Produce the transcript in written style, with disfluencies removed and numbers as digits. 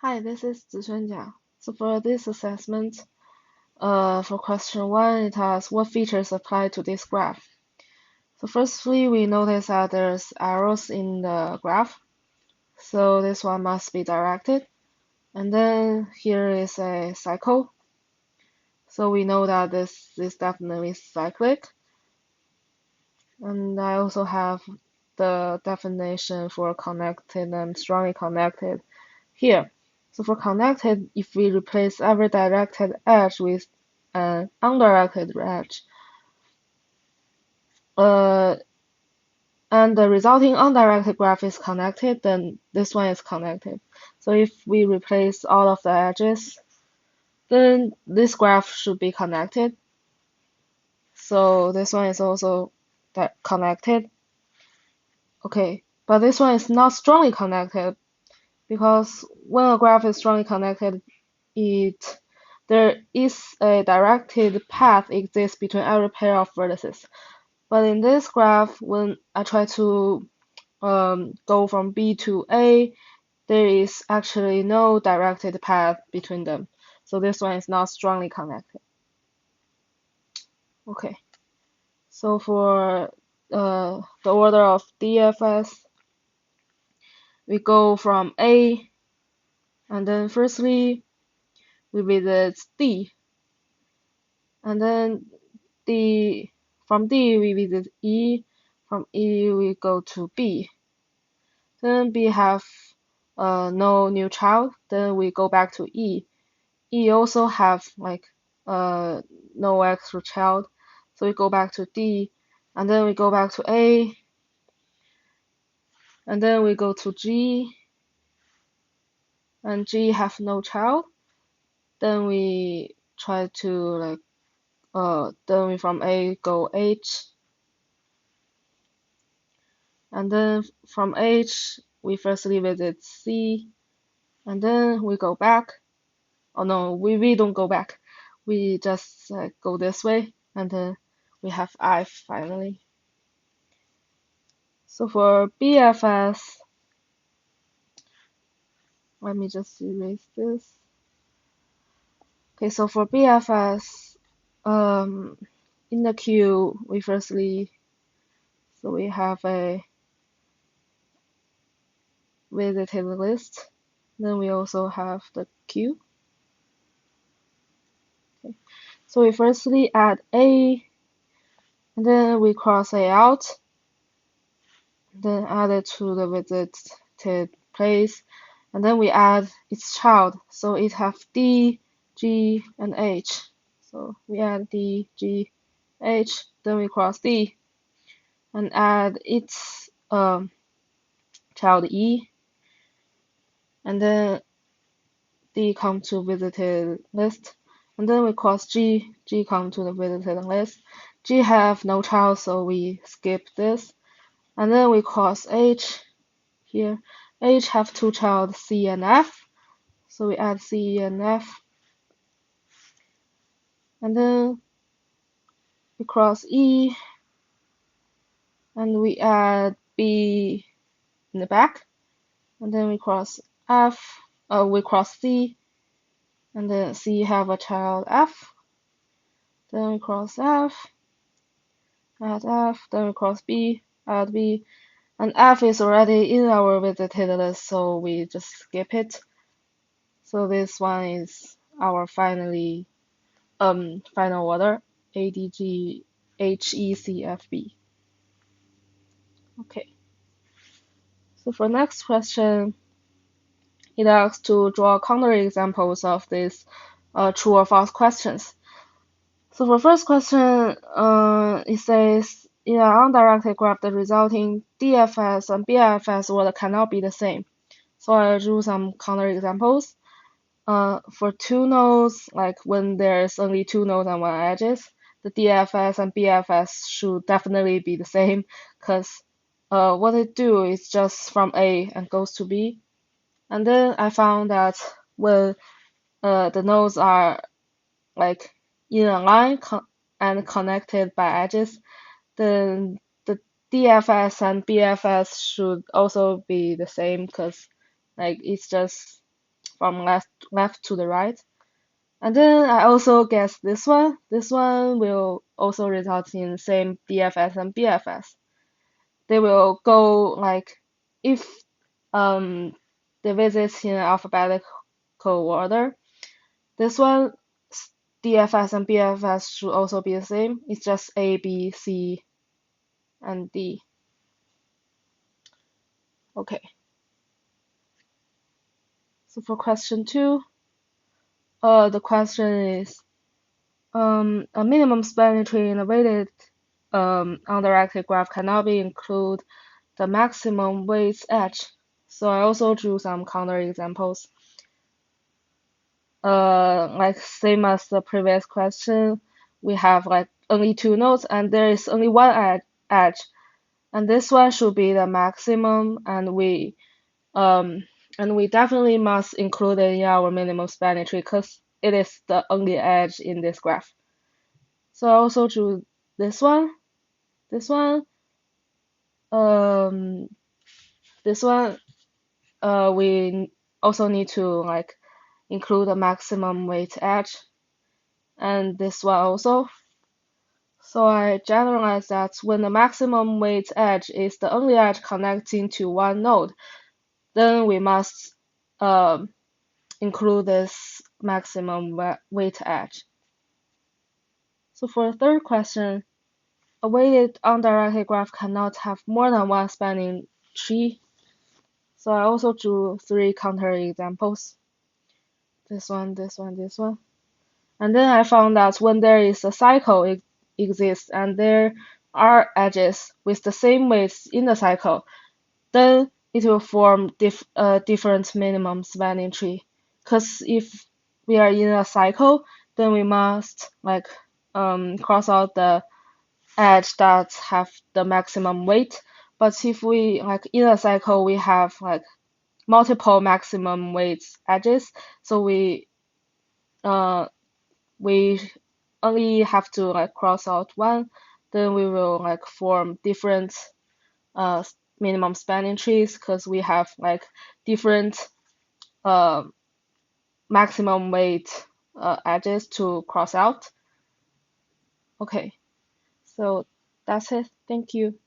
Hi, this is Zixuan Jia. So for this assessment, for question one, it asks what features apply to this graph. So firstly, we notice that there's arrows in the graph, so this one must be directed. And then here is a cycle, so we know that this is definitely cyclic. And I also have the definition for connected and strongly connected here. So for connected, if we replace every directed edge with an undirected edge, uh, and the resulting undirected graph is connected, then this one is connected. So if we replace all of the edges, then this graph should be connected. So this one is also connected. Okay, but this one is not strongly connected because when a graph is strongly connected, it there is a directed path exists between every pair of vertices. But in this graph, when I try to go from B to A, there is actually no directed path between them. So this one is not strongly connected. Okay, so for the order of DFS, we go from A, and then firstly we visit D, and then from D we visit E, from E we go to B. Then B have no new child, then we go back to E. E also have like no extra child, so we go back to D, and then we go back to A, and then we go to G, and G have no child. Then we try to like then we from A go H, and then from H we firstly visit C, and then we go back. Oh no, we don't go back. We just go this way, and then we have I finally. So for BFS, let me just erase this. Okay, so for BFS, in the queue, so we have a visited list. Then we also have the queue. Okay. So we firstly add A, and then we cross A out, then add it to the visited place, and then we add its child. So it have D, G, and H. So we add D, G, H, then we cross D, and add its child E, and then D come to visited list, and then we cross G, G come to the visited list. G have no child, so we skip this, and then we cross H here. H have two child C and F, so we add C and F, and then we cross E, and we add B in the back, and then we cross F, we cross C, and then C have a child F, then we cross F, add F, then we cross B, add B, and F is already in our visited list, so we just skip it. So this one is our final order, ADGHECFB. Okay. So for next question, it asks to draw counterexamples of these true or false questions. So for first question, it says in an undirected graph, the resulting DFS and BFS order cannot be the same. So I'll do some counterexamples. For two nodes, like when there's only two nodes on one edges, the DFS and BFS should definitely be the same, because what they do is just from A and goes to B. And then I found that when the nodes are like in a line and connected by edges, then the DFS and BFS should also be the same, because like it's just from left to the right. And then I also guess this one. This one will also result in same DFS and BFS. They will go like if they visit in alphabetical order. This one DFS and BFS should also be the same. It's just A, B, C, and D. Okay. So for question 2, the question is a minimum spanning tree in a weighted undirected graph cannot be include the maximum weights edge. So I also drew some counter examples. Like same as the previous question, we have like only 2 nodes and there is only one edge, and this one should be the maximum, and we definitely must include it in our minimum spanning tree because it is the only edge in this graph. So I also drew this one, this one, this one. We also need to like include the maximum weight edge, and this one also. So I generalize that when the maximum weight edge is the only edge connecting to one node, then we must include this maximum weight edge. So for the third question, a weighted undirected graph cannot have more than one spanning tree. So I also drew 3 counter examples. This one, this one, this one. And then I found that when there is a cycle exists and there are edges with the same weights in the cycle, then it will form different minimum spanning tree. Because if we are in a cycle, then we must like cross out the edge that have the maximum weight. But if we like in a cycle we have like multiple maximum weights edges, so we only have to like cross out one, then we will like form different minimum spanning trees because we have like different uh, maximum weight edges to cross out. Okay, so that's it. Thank you.